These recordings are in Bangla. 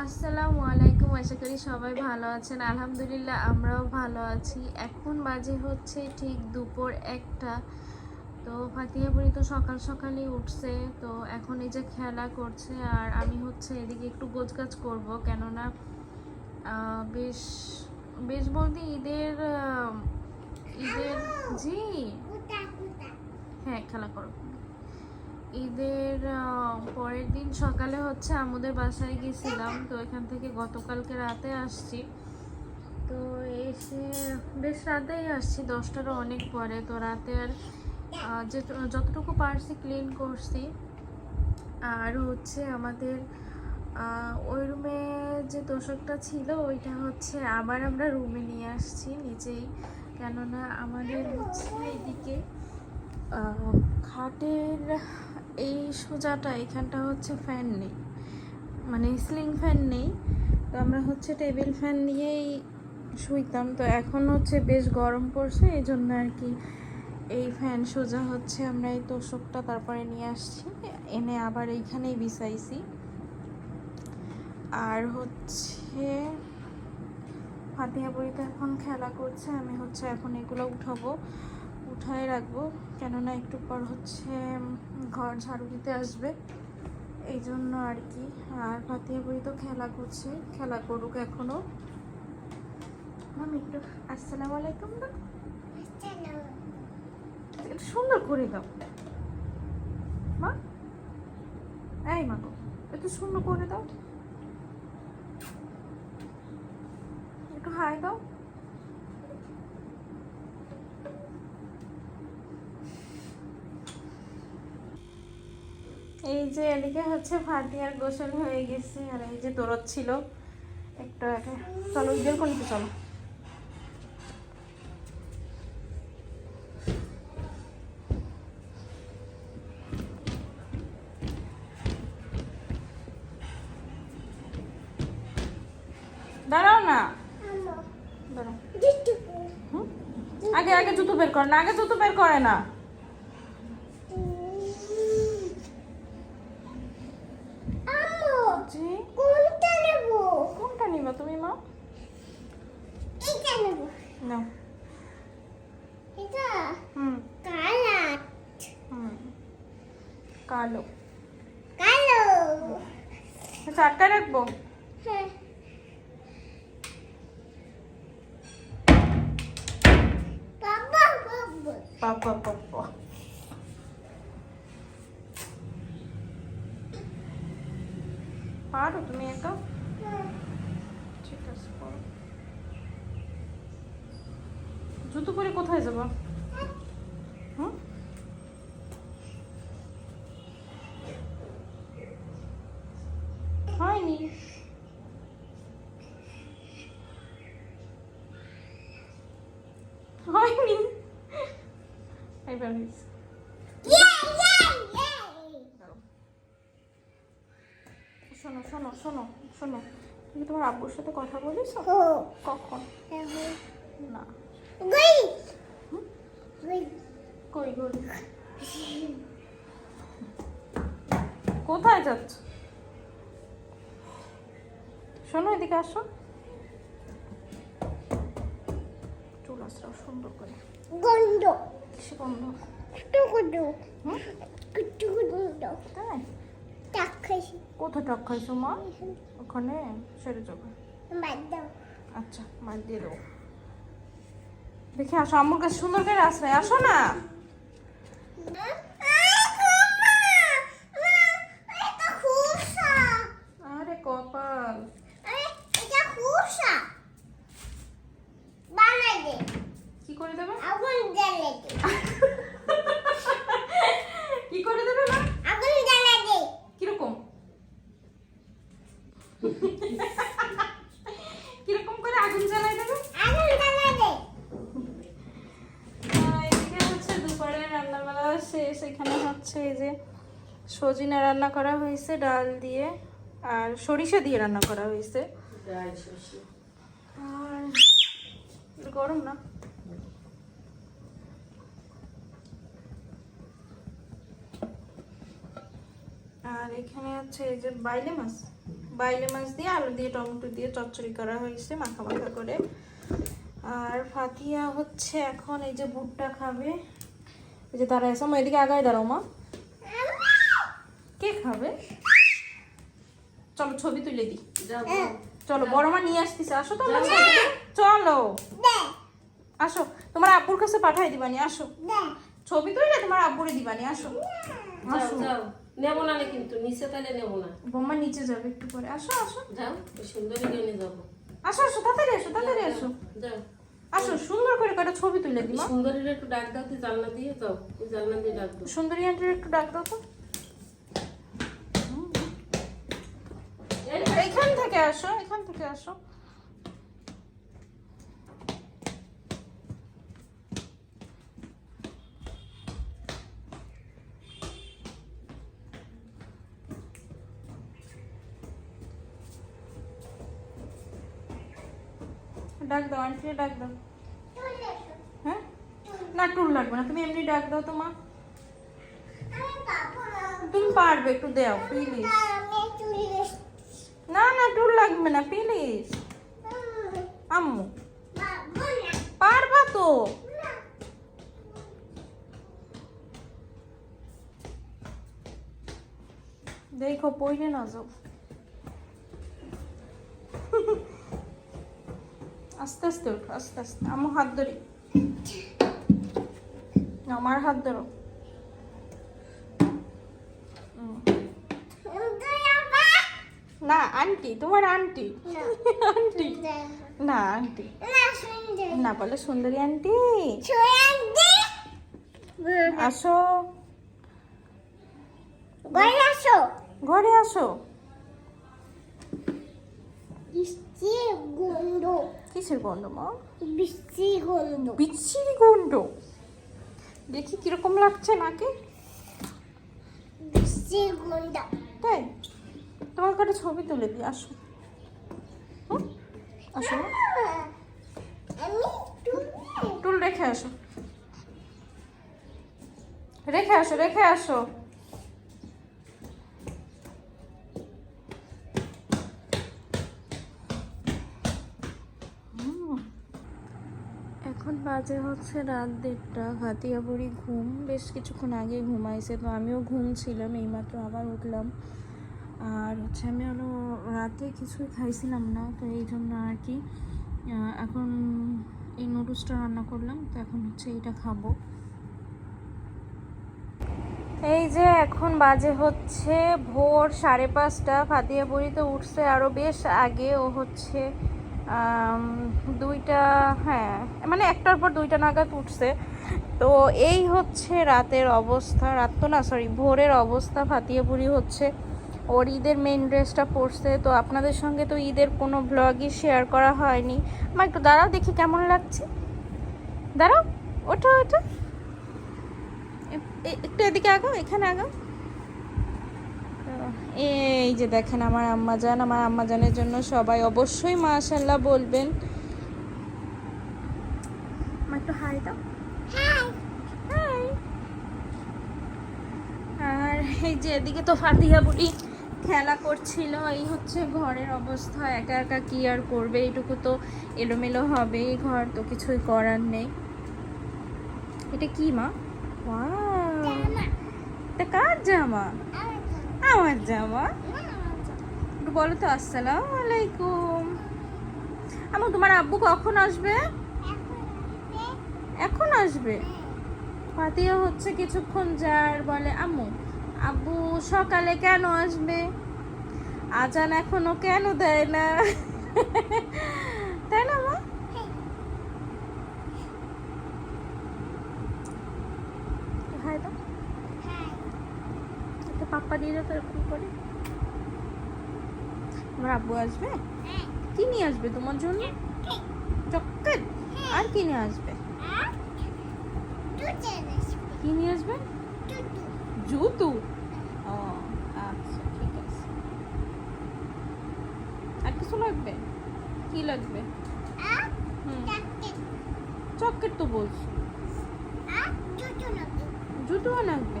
আসসালামু আলাইকুম, আশা করি সবাই ভালো আছেন। আলহামদুলিল্লাহ আমরাও ভালো আছি। এখন বাজে হচ্ছে ঠিক দুপুর 1টা। তো ফাতিহা বুড়ি তো সকাল সকালই উঠছে, তো এখন এই যে খেলা করছে আর আমি হচ্ছে এদিকে একটু গোছগাছ করব, কেননা বেশ বেশ বলতে ঈদের ঈদের জি হ্যাঁ খেলা করো। ঈদের পরের দিন সকালে হচ্ছে আমাদের বাসায় গেছিলাম, তো এখান থেকে গতকালকে রাতে আসছি। তো এসে বেশ রাতেই আসছি, 10টারও অনেক পরে। তো রাতে আর যে যতটুকু পারছি ক্লিন করছি। আর হচ্ছে আমাদের ওই রুমে যে তোষকটা ছিল ওইটা হচ্ছে আবার আমরা রুমে নিয়ে আসছি নিচেই, কেননা আমাদের হচ্ছে এদিকে খাটের এই সোজাটা এখানটা হচ্ছে ফ্যান নেই, মানে সিলিং ফ্যান নেই। তো আমরা হচ্ছে টেবিল ফ্যান নিয়েই শুইতাম। তো এখন হচ্ছে বেশ গরম পড়ছে, এই জন্য আর কি এই ফ্যান সোজা হচ্ছে আমরা এই তোষকটা তারপরে নিয়ে আসছি, এনে আবার এইখানেই বিছাইছি। আর হচ্ছে ফাতিহা বুড়ি তো এখন খেলা করছে, আমি হচ্ছে এখন এগুলো উঠায় রাখবো, কেননা একটু পর হচ্ছে ঘর ঝাড়ু দিতে আসবে, এই জন্য আর কি। আর ফাতিহা বুড়ি তো খেলা করছে, খেলা করুক এখনো। আমি একটু আসসালামু আলাইকুম না, একটু সুন্দর করে দাও মা, এই মা গো একটু সুন্দর করে দাও, একটু হাই দাও। এই যে এদিকে হচ্ছে ফাতিহার গোসল হয়ে গেছে, আর এই যে দৌড়চ্ছিল একটু আগে। চলো ঈদের কোন চলো। দাঁড়াও না, দাঁড়াও। আগে আগে জুতো বের করে না, আগে জুতো বের করে না। কোনটা নিবা তুমি মা? নাও। কালো চারটা রাখবো। বাবা বাবা, পারো তুমি একা? ঠিক আছে করো। জুতো পরে কোথায় যাবো? হুম, হয়নি। হয়নি, এবার হয়েছে। শোনো শোনো শোনো শোনো, তুমি তোমার আব্বুর সাথে কথা বলিস কখন? না কই গলি, কোথায় যাচ্ছ? শোনো এদিকে আসো, চুল আসরাও সুন্দর করে। গন্ধ কিসে গন্ধ? তাই কোথায় টক খাইছো মা? ওখানে সেরে যাবো। আচ্ছা মার দিয়ে দেবো। দেখে আসো আম্মুর কাছে সুন্দর করে আশ্রয়, আসো না। আরে কপাল, কি করে দেবে? কি করে দেবে মা? কিরকম কিরকম করে আগুন জ্বালাই দেবে? এদিকে হচ্ছে দুপুরে রান্নাবাড়া শেষ। এখানে হচ্ছে এই যে সজিনা রান্না করা হয়েছে ডাল দিয়ে, আর সরিষা দিয়ে রান্না করা হয়েছে। আর গরম না, আর এখানে হচ্ছে এই যে বাইলে মাছ, বাইলে মাছ দিয়ে আলু দিয়ে টমেটো দিয়ে চচ্চড়ি করা হয়েছে মাখা মাখা করে। আর ফাতিয়া হচ্ছে এখন এই যে ভুট্টা খাবে। এই যে দাঁড়ায় এসো, এদিকে আগায় দাঁড়াও মা। কে খাবে? চলো ছবি তুলে দিই। চলো বড় মা নিয়ে আসতেছে, আসো তো। চলো আসো, তোমার আব্বুর কাছে পাঠাই দিবানি। আসো ছবি তুলে তোমার আব্বুরে দিবানি। আসো আসো। নেবো না কিন্তু নিচে তাহলে নেবো না। বোম্মা নিচে যাবে একটু পরে। আসো আসো যাও সুন্দরী নিয়ে যাবো। আসো আসো তাড়াতাড়ি আসো, তাড়াতাড়ি আসো। যাও আসো সুন্দর করে কটা ছবি তুলে দিবা। সুন্দরীর একটু ডাক দাও, তুই জানলা দিয়ে যাও, তুই জানলা দিয়ে ডাক দাও। সুন্দরী আন্টির একটু ডাক দাও তো। এখান থেকে আসো, এখান থেকে আসো। ডাক দাও আন্টি, ডাক দাও। হ্যাঁ না টুল লাগবে না, তুমি এমনি ডাক দাও তো মা। তুমি পারবে, একটু দাও প্লিজ। না না টুল লাগবে না প্লিজ। আম্মু পারবা তো। দেখো পইরে না যাও। আস্তে আস্তে উঠো, আস্তে আস্তে। আমার হাত ধরি, আমার হাত ধরো। না আন্টি, তোমার আন্টি। আন্টি না, আন্টি না বলে সুন্দরী আন্টি। আসো ঘরে আসো। ঘরে আসো। বৃষ্টির গন্ধ। কিসের গন্ধ মা? বৃষ্টির গন্ধ। বিচ্ছিরি গন্ধ। দেখি কিরকম লাগছে নাকি। বৃষ্টির গন্ধ। তাই তোমার কটা ছবি তুলে দিই। আসো আসো, আমি টুল রেখে আসো, রেখে আসো, রেখে আসো। এখন বাজে হচ্ছে রাত 1:30। ফাতিয়া বুড়ি ঘুম, বেশ কিছুক্ষণ আগে ঘুমাইছে, তো আমিও ঘুমছিলাম, এইমাত্র আবার উঠলাম। আর হচ্ছে আমি আরও রাতে কিছুই খাইছিলাম না, তো এই জন্য আর কি এখন এই নুডলসটা রান্না করলাম, তো এখন হচ্ছে এইটা খাবো। এই যে এখন বাজে হচ্ছে ভোর 5:30। ফাতিয়া বুড়ি তো উঠছে আরও বেশ আগে। ও হচ্ছে 2টা, হ্যাঁ মানে 1টার পর 2টা নাগাদ উঠছে। তো এই হচ্ছে রাতের অবস্থা, রাত তো না সরি ভোরের অবস্থা। ফাতিয়া বুড়ি হচ্ছে ওর ঈদের মেইন ড্রেসটা পরছে। তো আপনাদের সঙ্গে তো ঈদের কোনো ব্লগই শেয়ার করা হয়নি। আমার একটু দাঁড়াও দেখি কেমন লাগছে। দাঁড়াও, ওঠো ওঠো, একটু এদিকে আগাও, এখানে আগাও। এই যে দেখেন আমার আম্মাজান, আমার আম্মাজানের জন্য সবাই অবশ্যই মাশাআল্লাহ বলবেন। আমার একটু হাই দাও। হাই। আর এই যে এদিকে তো ফাতিয়া বুড়ি খেলা করছিল। এই হচ্ছে ঘরের অবস্থা, একা একা কি আর করবে, এইটুকু তো এলোমেলো হবে ঘর, তো কিছুই করার নেই। এটা কি মা? ওয়াও, এটা কার জামা? আমার জামা। একটু বলো তো আসসালামু আলাইকুম। আম্মু তোমার আব্বু কখন আসবে? এখন আসবে। ফাতিয়া হচ্ছে কিছুক্ষণ যার বলে আম্মু আব্বু সকালে কেন আসবে, আজান এখনো কেন দেয় না? তাই না মা? হাই দাও, একটা পাপ্পা দিয়ে দাও তো এরকম করে। আমার আব্বু আসবে? কি নিয়ে আসবে তোমার জন্য? চকলেট? আর কি নিয়ে আসবে? কি নিয়ে আসবে? জুতো? ও আচ্ছা ঠিক আছে। আর কিছু লাগবে? কি লাগবে? চকলেট তো বলছি। জুতোও লাগবে?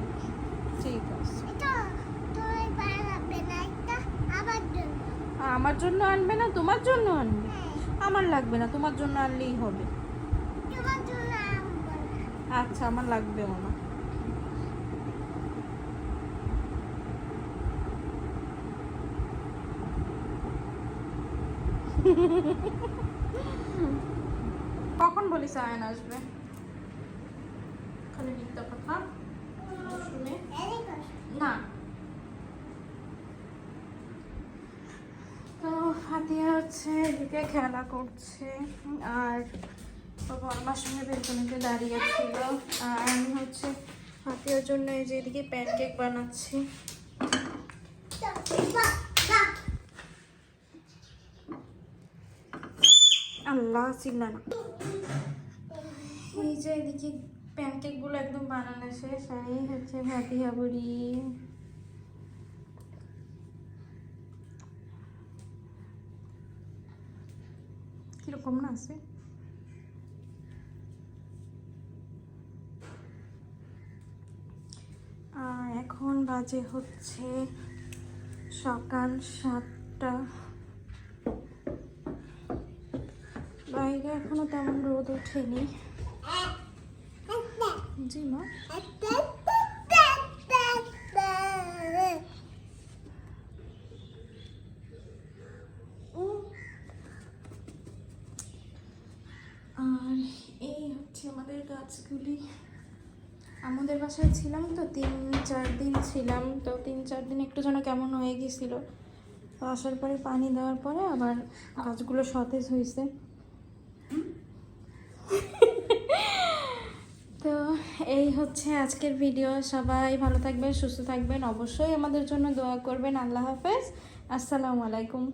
ঠিক আছে। আমার জন্য আনবে না, তোমার জন্য আনবে? আমার লাগবে না, তোমার জন্য আনলেই হবে। তোমার জন্য আনবো না। আচ্ছা, আমার লাগবেও না। কখন বলিস আয়ন আসবে? খালি মিথ্যা কথা শুনে না। তো ফাতিয়া হচ্ছে এদিকে খেলা করছে, আর বাবা আমার সঙ্গে বেলকনিতে দাঁড়িয়ে ছিল, আর আমি হচ্ছে ফাতিয়ার জন্য এই যে এদিকে প্যানকেক বানাচ্ছি। আল্লাহ চিল্লা না। এই যে এদিকে প্যানকেক গুলো একদম বানানো শেষ, আর এই হচ্ছে ফাতিয়া বুড়ি। কিরকম না আছে? এখন বাজে হচ্ছে সকাল 7টা। বাইরে এখনো তেমন রোদ ওঠেনি। জি মা। আর এই হচ্ছে আমাদের গাছগুলি। আমাদের বাসায় ছিলাম তো 3-4 দিন ছিলাম, তো 3-4 দিন একটু যেন কেমন হয়ে গেছিল। তো আসার পরে পানি দেওয়ার পরে আবার গাছগুলো সতেজ হয়েছে। তো এই হচ্ছে আজকের ভিডিও। সবাই ভালো থাকবেন, সুস্থ থাকবেন, অবশ্যই আমাদের জন্য দোয়া করবেন। আল্লাহ হাফেজ, আসসালামু আলাইকুম।